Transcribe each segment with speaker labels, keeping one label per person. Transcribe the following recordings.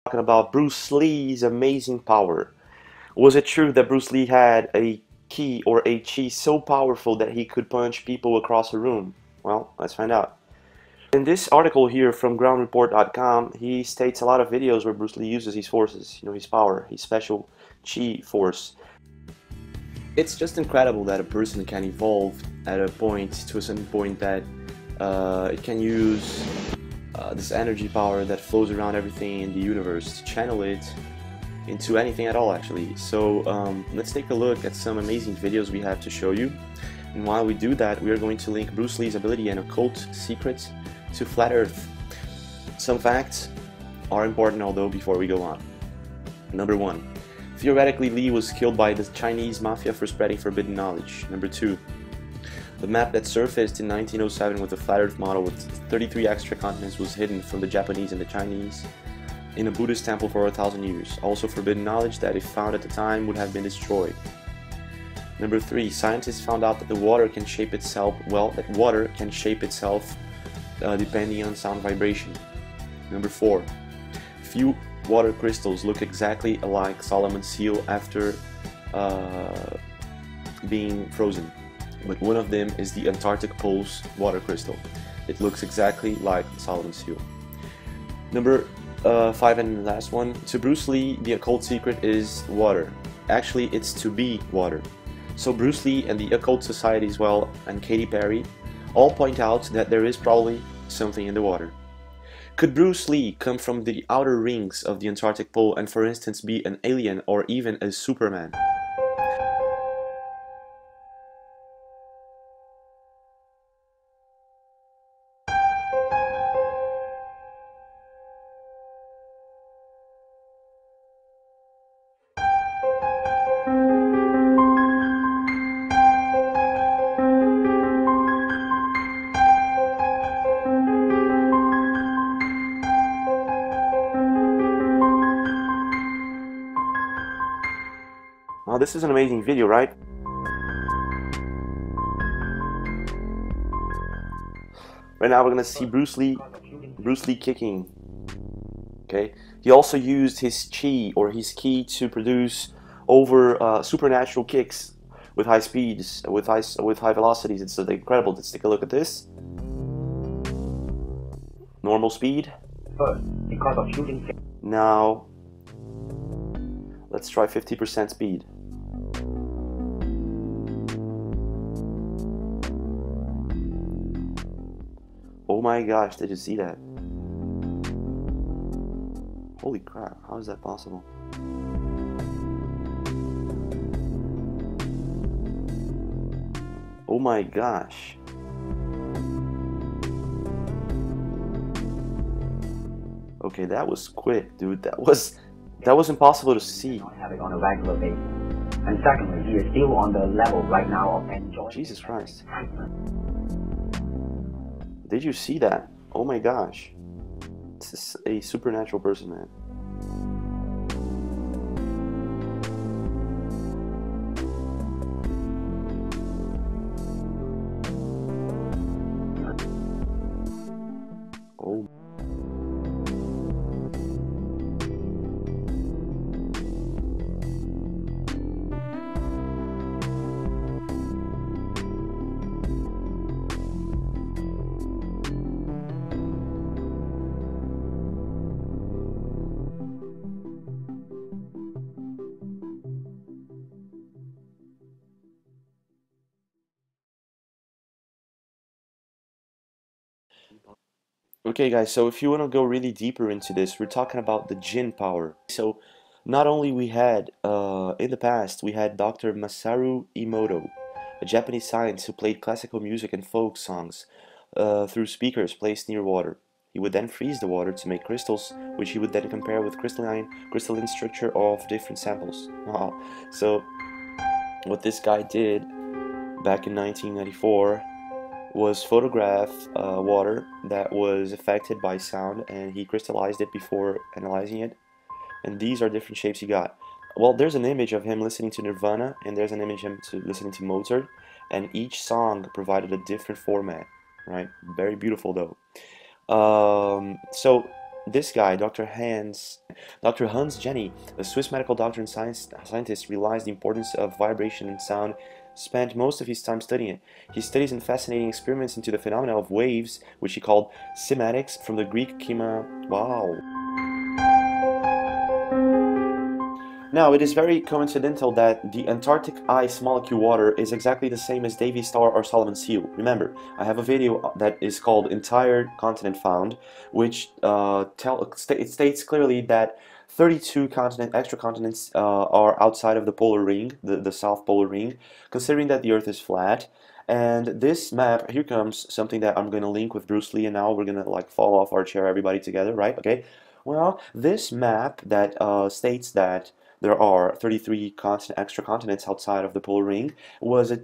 Speaker 1: Talking about Bruce Lee's amazing power. Was it true that Bruce Lee had a key or a chi so powerful that he could punch people across a room? Well, let's find out. In this article here from groundreport.com, he states a lot of videos where Bruce Lee uses his forces, his power, his special chi force. It's just incredible that a person can evolve at a point, to a certain point, that it can use this energy power that flows around everything in the universe to channel it into anything at all, actually. So let's take a look at some amazing videos we have to show you. And while we do that, we are going to link Bruce Lee's ability and occult secrets to Flat Earth. Some facts are important, although, before we go on. Number 1. Theoretically, Lee was killed by the Chinese mafia for spreading forbidden knowledge. Number 2. The map that surfaced in 1907 with a flat Earth model with 33 extra continents was hidden from the Japanese and the Chinese in a Buddhist temple for 1,000 years. Also forbidden knowledge that, if found at the time, would have been destroyed. Number 3. Scientists found out that the water can shape itself, depending on sound vibration. Number 4. Few water crystals look exactly like Solomon's seal after being frozen, but one of them is the Antarctic Pole's water crystal. It looks exactly like Solomon's seal. Number 5 and last one. To Bruce Lee, the occult secret is water. Actually, it's to be water. So Bruce Lee and the Occult Society as well, and Katy Perry, all point out that there is probably something in the water. Could Bruce Lee come from the outer rings of the Antarctic Pole and, for instance, be an alien or even a Superman? Well, this is an amazing video, right? Right now we're gonna see Bruce Lee kicking. Okay. He also used his chi or his ki to produce over supernatural kicks with high speeds, with high velocities. It's incredible. Let's take a look at this. Normal speed.
Speaker 2: First, because of shooting.
Speaker 1: Now let's try 50% speed. Oh my gosh, did you see that? Holy crap, how is that possible? Oh my gosh. Okay, that was quick, dude. That was impossible to see.
Speaker 2: Not have it on a regular basis. And secondly, he is still on the level right now of enjoying.
Speaker 1: Jesus Christ. Did you see that? Oh my gosh. This is a supernatural person, man. Oh. Okay guys, so if you want to go really deeper into this, we're talking about the Jin power. So not only we had, in the past, we had Dr. Masaru Emoto, a Japanese scientist who played classical music and folk songs through speakers placed near water. He would then freeze the water to make crystals, which he would then compare with crystalline structure of different samples. Wow. So what this guy did back in 1994 was photograph water that was affected by sound, and he crystallized it before analyzing it. And these are different shapes he got. Well, there's an image of him listening to Nirvana, and there's an image of him listening to Mozart, and each song provided a different format, right? Very beautiful though. So this guy, Dr. Hans Jenny, a Swiss medical doctor and scientist, realized the importance of vibration and sound, spent most of his time studying it. He studies and fascinating experiments into the phenomena of waves, which he called cymatics, from the Greek chema. Wow. Now, it is very coincidental that the Antarctic ice molecule water is exactly the same as Davy's star or Solomon's seal. Remember, I have a video that is called Entire Continent Found, which it states clearly that 32 extra continents are outside of the polar ring, the South Polar Ring, considering that the Earth is flat. And this map, here comes something that I'm going to link with Bruce Lee, and now we're going to like fall off our chair, everybody together, right? Okay. Well, this map that states that there are 33 extra continents outside of the polar ring was a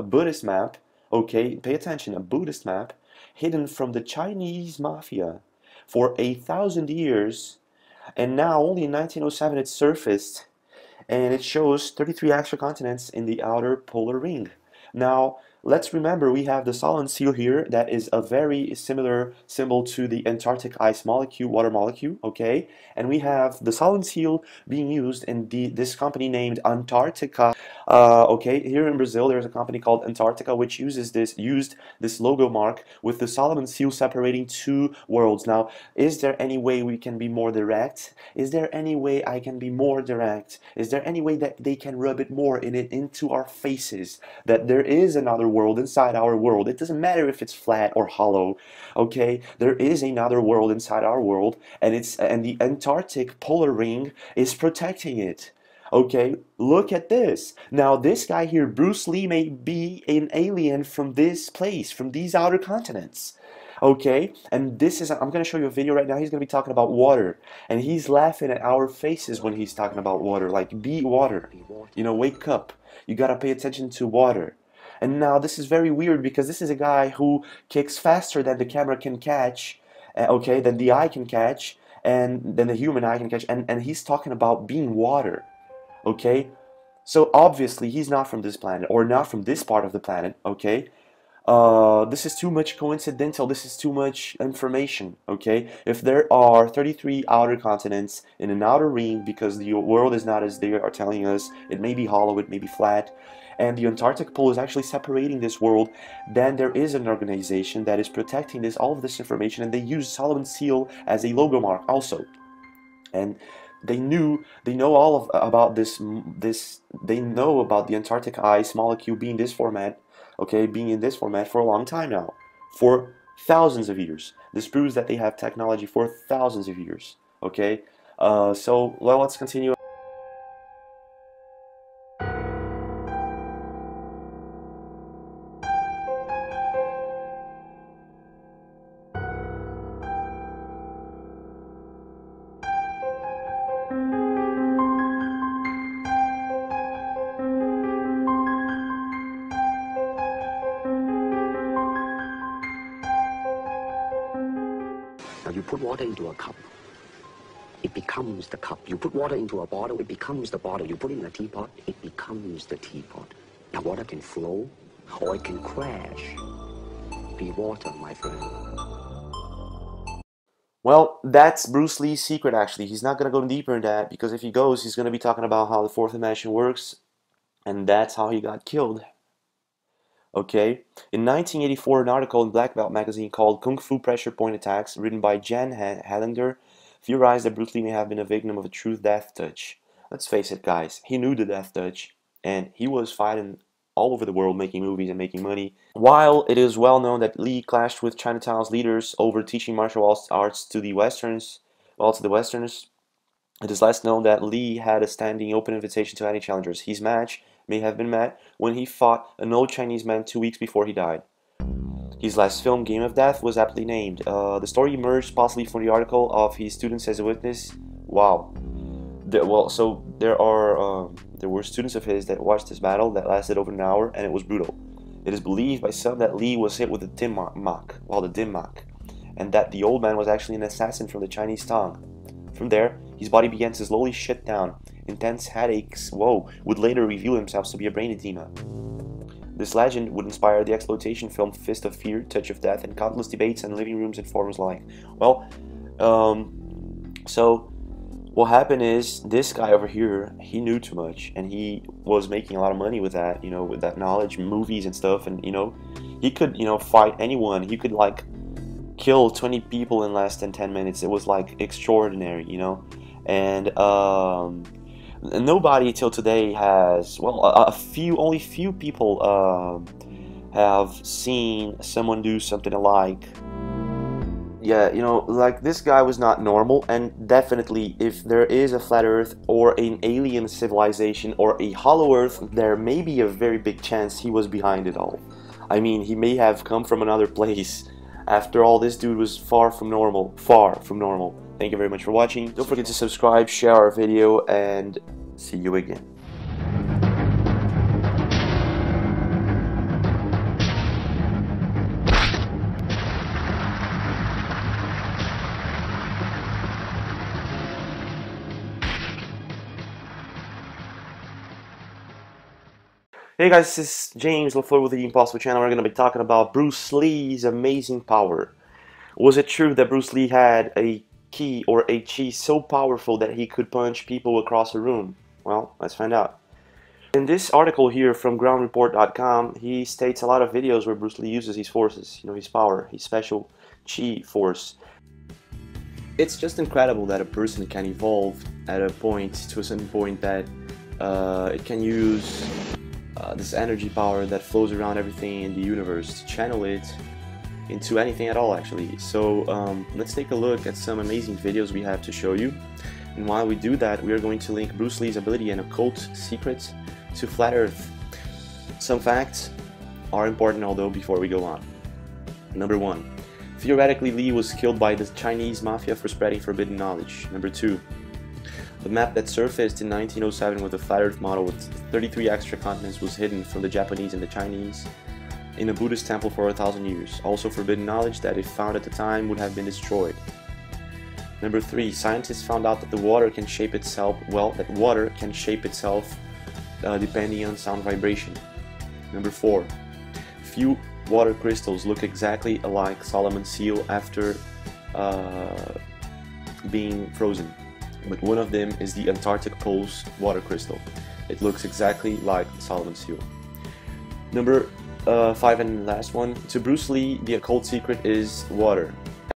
Speaker 1: Buddhist map, okay, pay attention, a Buddhist map hidden from the Chinese mafia for 1,000 years, and now only in 1907 it surfaced, and it shows 33 extra continents in the outer polar ring. Now, let's remember we have the Solon seal here that is a very similar symbol to the Antarctic ice molecule, water molecule, okay? And we have the Solon seal being used in this company named Antarctica. Okay, here in Brazil there's a company called Antarctica which used this logo mark with the Solomon seal separating two worlds. Now, is there any way we can be more direct? Is there any way I can be more direct? Is there any way that they can rub it more into our faces that there is another world inside our world? It doesn't matter if it's flat or hollow, okay? There is another world inside our world, and the Antarctic polar ring is protecting it. Okay, look at this. Now, this guy here, Bruce Lee, may be an alien from this place, from these outer continents. Okay, and I'm going to show you a video right now. He's going to be talking about water, and he's laughing at our faces when he's talking about water, like, be water. You know, wake up. You got to pay attention to water. And now this is very weird because this is a guy who kicks faster than the camera can catch, okay, than the eye can catch, and than the human eye can catch, and he's talking about being water. Okay, so obviously he's not from this planet, or not from this part of the planet, okay? This is too much coincidental, this is too much information, okay? If there are 33 outer continents in an outer ring, because the world is not as they are telling us, it may be hollow, it may be flat, and the Antarctic pole is actually separating this world, then there is an organization that is protecting all of this information, and they use Solomon's seal as a logo mark also. And they know all about they know about the Antarctic ice molecule being this format, okay, being in this format for a long time now, for thousands of years. This proves that they have technology for thousands of years, okay? So, well, let's continue.
Speaker 3: Now you put water into a cup, it becomes the cup. You put water into a bottle, it becomes the bottle. You put it in a teapot, it becomes the teapot. Now water can flow or it can crash. Be water, my friend.
Speaker 1: Well, that's Bruce Lee's secret actually. He's not going to go deeper in that because if he goes, he's going to be talking about how the fourth dimension works, and that's how he got killed. Okay, in 1984, an article in Black Belt magazine called Kung Fu Pressure Point Attacks, written by Jan Hallander, theorized that Bruce Lee may have been a victim of a true death touch. Let's face it, guys, he knew the death touch, and he was fighting all over the world making movies and making money. While it is well known that Lee clashed with Chinatown's leaders over teaching martial arts to the Westerners, it is less known that Lee had a standing open invitation to any challengers. His match may have been met when he fought an old Chinese man 2 weeks before he died. His last film, Game of Death, was aptly named. The story emerged possibly from the article of his students as a witness. Wow. There were students of his that watched this battle that lasted over an hour, and it was brutal. It is believed by some that Lee was hit with the dim mak, and that the old man was actually an assassin from the Chinese tongue. From there, his body began to slowly shut down. Intense headaches, would later reveal themselves to be a brain edema. This legend would inspire the exploitation film Fist of Fear, Touch of Death, and countless debates in living rooms and forums like, well, So what happened is this guy over here, he knew too much, and he was making a lot of money with that, you know, with that knowledge, movies and stuff, and you know, he could, you know, fight anyone. He could like kill 20 people in less than 10 minutes. It was like extraordinary, you know, and nobody till today has, well, only few people have seen someone do something alike. Yeah, you know, like this guy was not normal, and definitely if there is a flat earth or an alien civilization or a hollow earth, there may be a very big chance he was behind it all. I mean, he may have come from another place. After all, this dude was far from normal. Far from normal. Thank you very much for watching. Don't forget to subscribe, share our video, and see you again. Hey guys, this is James LaFleur with the Impossible channel. We're going to be talking about Bruce Lee's amazing power. Was it true that Bruce Lee had a key or a chi so powerful that he could punch people across a room? Well, let's find out. In this article here from groundreport.com, he states a lot of videos where Bruce Lee uses his forces, you know, his power, his special chi force. It's just incredible that a person can evolve at a point, to a certain point, that it can use this energy power that flows around everything in the universe to channel it into anything at all, actually. So let's take a look at some amazing videos we have to show you. And while we do that, we are going to link Bruce Lee's ability and occult secrets to Flat Earth. Some facts are important, although, before we go on. Number 1. Theoretically, Lee was killed by the Chinese mafia for spreading forbidden knowledge. Number 2. The map that surfaced in 1907 with a flat earth model with 33 extra continents was hidden from the Japanese and the Chinese in a Buddhist temple for 1,000 years. Also forbidden knowledge that if found at the time would have been destroyed. Number 3. Scientists found out that the water can shape itself, depending on sound vibration. Number 4. Few water crystals look exactly alike Solomon's seal after being frozen. But one of them is the Antarctic Pole's water crystal. It looks exactly like Solomon's seal. Number 5 and last one. To Bruce Lee, the occult secret is water.